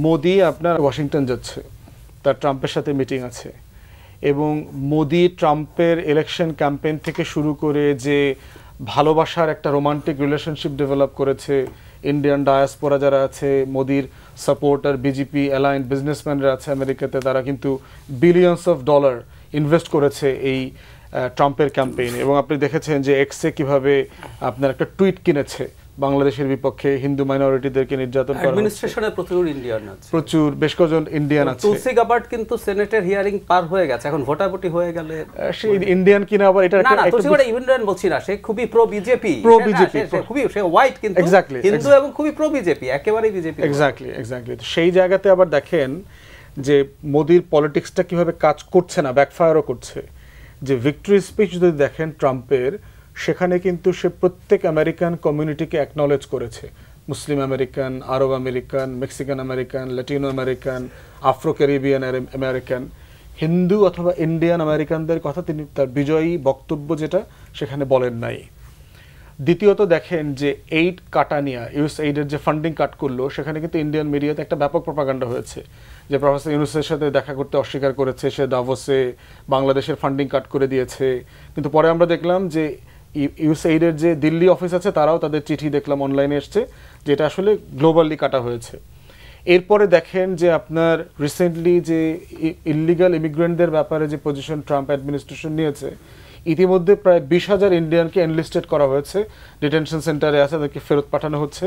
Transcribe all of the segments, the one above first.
মোদি আপনার ওয়াশিংটন যাচ্ছে, তার ট্রাম্পের সাথে মিটিং আছে, এবং মোদি ট্রাম্পের ইলেকশন ক্যাম্পেইন থেকে শুরু করে যে ভালোবাসার একটা রোমান্টিক রিলেশনশিপ ডেভেলপ করেছে, ইন্ডিয়ান ডায়াসপোরা যারা আছে, মোদির সাপোর্টার, বিজেপি অ্যালাইন্ড বিজনেসম্যানরা আছে আমেরিকাতে, তারা কিন্তু বিলিয়নস অফ ডলার ইনভেস্ট করেছে এই ট্রাম্পের ক্যাম্পেইনে। এবং আপনি দেখেছেন যে এক্সে কিভাবে আপনার একটা টুইট কিনেছে বাংলাদেশের বিপক্ষে হিন্দু মাইনরিটিদেরকে নির্যাতন করা, অ্যাডমিনিস্ট্রেশনে প্রচুর ইন্ডিয়ান আছে, প্রচুর বেশ কজন ইন্ডিয়ান আছে। তুলসী গাবার্ড কিন্তু সেনেটের হিয়ারিং পার হয়ে গেছে, এখন ভোটাভুটি হয়ে গেলে সেই ইন্ডিয়ান কিনা আবার এটা না, তুলসী গাবার্ড ইন্ডিয়ান বলছি না, সে খুবই প্রো বিজেপি, খুবই সে হোয়াইট কিন্তু হিন্দু এবং খুবই প্রো বিজেপি, একেবারেই বিজেপি। এক্স্যাক্টলি। সেই জায়গাতে আবার দেখেন যে মোদির পলিটিক্সটা কিভাবে কাজ করছে না, ব্যাকফায়ারও করছে। যে ভিক্টরি স্পিচ যদি দেখেন ট্রাম্পের, সেখানে কিন্তু সে প্রত্যেক আমেরিকান কমিউনিটিকে অ্যাকনলেজ করেছে, Muslim American, Arab American, Mexican American, Latino American, Afro Caribbean American, Hindu অথবা ইন্ডিয়ান আমেরিকানদের কথা তিনি তার বিজয়ী বক্তব্য যেটা সেখানে বলেন নাই। দ্বিতীয়ত দেখেন যে এইড কাটা নিয়ে, ইউএস এইডের যে ফান্ডিং কাট করলো, সেখানে কিন্তু ইন্ডিয়ান মিডিয়াতে একটা ব্যাপক প্রপাগান্ডা হয়েছে যে প্রফেসর ইউনুসের সাথে দেখা করতে অস্বীকার করেছে, সে দাভোসে বাংলাদেশের ফান্ডিং কাট করে দিয়েছে। কিন্তু পরে আমরা দেখলাম যে ইউএসএইডের যে দিল্লি অফিস আছে, তারাও তাদের চিঠি দেখলাম অনলাইনে এসছে, যেটা আসলে গ্লোবালি কাটা হয়েছে। এরপরে দেখেন যে আপনার রিসেন্টলি যে ইল্লিগাল ইমিগ্রেন্টদের ব্যাপারে যে পজিশন ট্রাম্প অ্যাডমিনিস্ট্রেশন নিয়েছে, ইতিমধ্যে প্রায় 20,000 ইন্ডিয়ানকে এনলিস্টেড করা হয়েছে, ডিটেনশন সেন্টারে আছে, তাদেরকে ফেরত পাঠানো হচ্ছে।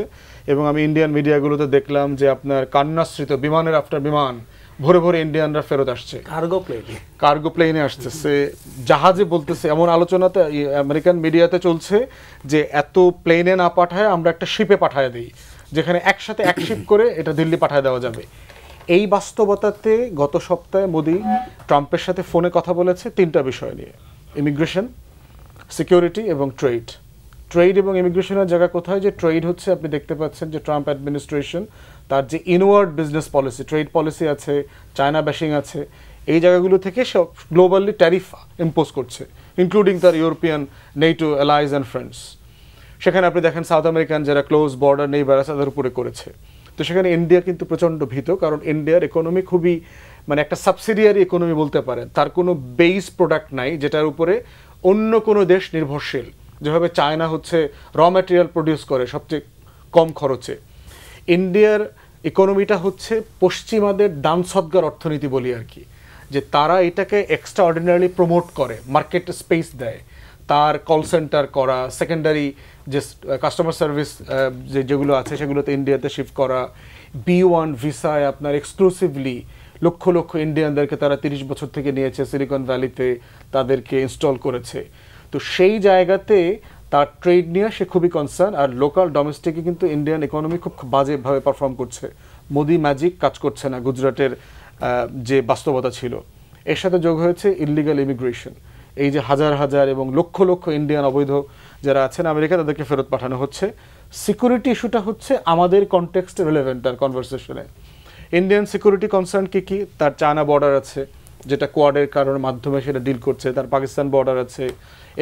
এবং আমি ইন্ডিয়ান মিডিয়াগুলোতে দেখলাম যে আপনার কান্নাশ্রিত বিমানের আফটার বিমান ভরে ভরে ইন্ডিয়ানরা ফেরত আসছে, কার্গো প্লেনে আসতেছে, জাহাজে বলতেছে। এমন আলোচনাতে আমেরিকান মিডিয়াতে চলছে যে এত প্লেনে না পাঠায় আমরা একটা শিপে পাঠায় দিই, যেখানে একসাথে এক শিপ করে এটা দিল্লি পাঠায় দেওয়া যাবে। এই বাস্তবতাতে গত সপ্তাহে মোদি ট্রাম্পের সাথে ফোনে কথা বলেছে 3টা বিষয় নিয়ে: ইমিগ্রেশন, সিকিউরিটি এবং ট্রেড। ট্রেড এবং ইমিগ্রেশনের জায়গা কোথায়? যে ট্রেড হচ্ছে, আপনি দেখতে পাচ্ছেন যে ট্রাম্প অ্যাডমিনিস্ট্রেশন তার যে inward business policy, trade policy আছে, চায়না ব্যাশিং আছে, এই জায়গাগুলো থেকে সব গ্লোবালি ট্যারিফ ইম্পোজ করছে, ইনক্লুডিং তার European NATO allies and friends. সেখানে আপনি দেখেন সাউথ আমেরিকান যারা ক্লোজ বর্ডার নেইবার আছে তাদের উপরে করেছে। তো সেখানে ইন্ডিয়া কিন্তু প্রচণ্ড ভীত, কারণ ইন্ডিয়ার ইকোনমি খুবই মানে একটা সাবসিডিয়ারি ইকোনমি বলতে পারেন, তার কোনো বেস প্রোডাক্ট নাই যেটার উপরে অন্য কোনো দেশ নির্ভরশীল। যেভাবে চায়না হচ্ছে র ম্যাটেরিয়াল প্রডিউস করে সবচেয়ে কম খরচে, ইন্ডিয়ার ইকোনমিটা হচ্ছে পশ্চিমাদের দান সদ্গার অর্থনীতি বলি আর কি, যে তারা এটাকে এক্সট্রা অর্ডিনারি প্রমোট করে, মার্কেট স্পেস দেয়, তার কল সেন্টার করা, সেকেন্ডারি যে কাস্টমার সার্ভিস যেগুলো আছে সেগুলোতে ইন্ডিয়াতে শিফট করা, B1 ভিসায় আপনার এক্সক্লুসিভলি লক্ষ লক্ষ ইন্ডিয়ানদেরকে তারা 30 বছর থেকে নিয়েছে, সিলিকন ভ্যালিতে তাদেরকে ইনস্টল করেছে। তো সেই জায়গাতে তার ট্রেড নিয়ে সে খুবই কনসার্ন। আর লোকাল ডোমেস্টিকে কিন্তু ইন্ডিয়ান ইকোনমি খুব বাজেভাবে পারফর্ম করছে, মোদি ম্যাজিক কাজ করছে না, গুজরাটের যে বাস্তবতা ছিল। এর সাথে যোগ হয়েছে ইল্লিগাল ইমিগ্রেশন, এই যে হাজার হাজার এবং লক্ষ লক্ষ ইন্ডিয়ান অবৈধ যারা আছেন আমেরিকা, তাদেরকে ফেরত পাঠানো হচ্ছে। সিকিউরিটি ইস্যুটা হচ্ছে আমাদের কনটেক্সটে রিলেভেন্ট তার কনভারসেশনে। ইন্ডিয়ান সিকিউরিটি কনসার্ন কি? তার চায়না বর্ডার আছে, যেটা কোয়াডের কারণের মাধ্যমে সেটা ডিল করছে, তার পাকিস্তান বর্ডার আছে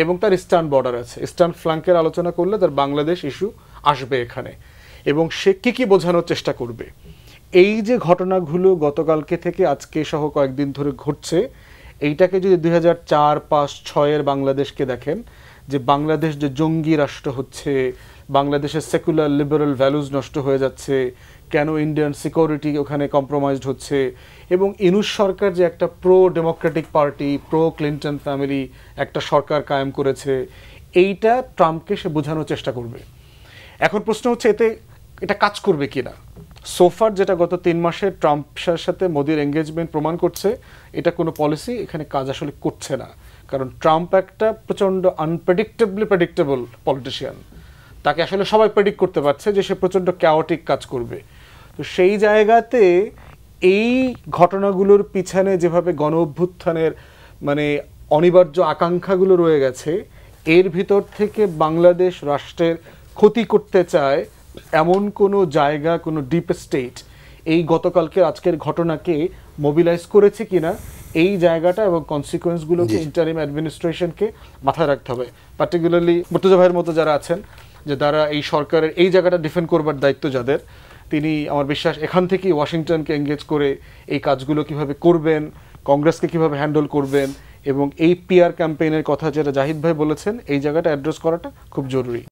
এবং তার ইস্টার্ন বর্ডার আছে। ইস্টার্ন ফ্ল্যাঙ্কের আলোচনা করলে তার বাংলাদেশ ইস্যু আসবে এখানে, এবং সে কি বোঝানোর চেষ্টা করবে। এই যে ঘটনাগুলো গতকালকে থেকে আজকে সহ কয়েকদিন ধরে ঘটছে, এইটাকে যদি 2004, 5, 6 বাংলাদেশকে দেখেন, যে বাংলাদেশ যে জঙ্গি রাষ্ট্র হচ্ছে, বাংলাদেশের সেকুলার লিবারেল ভ্যালুজ নষ্ট হয়ে যাচ্ছে, কেন ইন্ডিয়ান সিকিউরিটি ওখানে কম্প্রোমাইজড হচ্ছে, এবং ইনুস সরকার যে একটা pro Democratic party, pro Clinton family একটা সরকার কায়েম করেছে, এইটা ট্রাম্পকে সে বোঝানোর চেষ্টা করবে। এখন প্রশ্ন হচ্ছে এটা কাজ করবে কিনা। সোফার যেটা গত 3 মাসে ট্রাম্পের সাথে মোদির এঙ্গেজমেন্ট প্রমাণ করছে, এটা কোনো পলিসি এখানে কাজ আসলে করছে না, কারণ ট্রাম্প একটা প্রচণ্ড প্রেডিক্টেবল পলিটিশিয়ান। তাকে আসলে সবাই প্রেডিক্ট করতে পারছে যে সে প্রচণ্ড ক্যাওটিক কাজ করবে। তো সেই জায়গাতে এই ঘটনাগুলোর পিছনে যেভাবে গণ অভ্যুত্থানের মানে অনিবার্য আকাঙ্ক্ষাগুলো রয়ে গেছে, এর ভিতর থেকে বাংলাদেশ রাষ্ট্রের ক্ষতি করতে চায় এমন কোনো জায়গা, কোনো ডিপ স্টেট এই গতকালকের আজকের ঘটনাকে মোবিলাইজ করেছে কিনা, এই জায়গাটা এবং কনসিকুয়েন্সগুলোকে ইন্টারিম অ্যাডমিনিস্ট্রেশনকে মাথায় রাখতে হবে। পার্টিকুলারলি মুর্তজা ভাইয়ের মতো যারা আছেন, যে তারা এই সরকারের এই জায়গাটা ডিফেন্ড করবার দায়িত্ব যাদের, তিনি আমার বিশ্বাস এখান থেকেই ওয়াশিংটনকে এঙ্গেজ করে এই কাজগুলো কিভাবে করবেন, কংগ্রেসকে কিভাবে হ্যান্ডেল করবেন, এবং এই পিআর ক্যাম্পেইনের কথা যেটা জাহিদ ভাই বলেছেন এই জায়গাটা অ্যাড্রেস করাটা খুব জরুরি।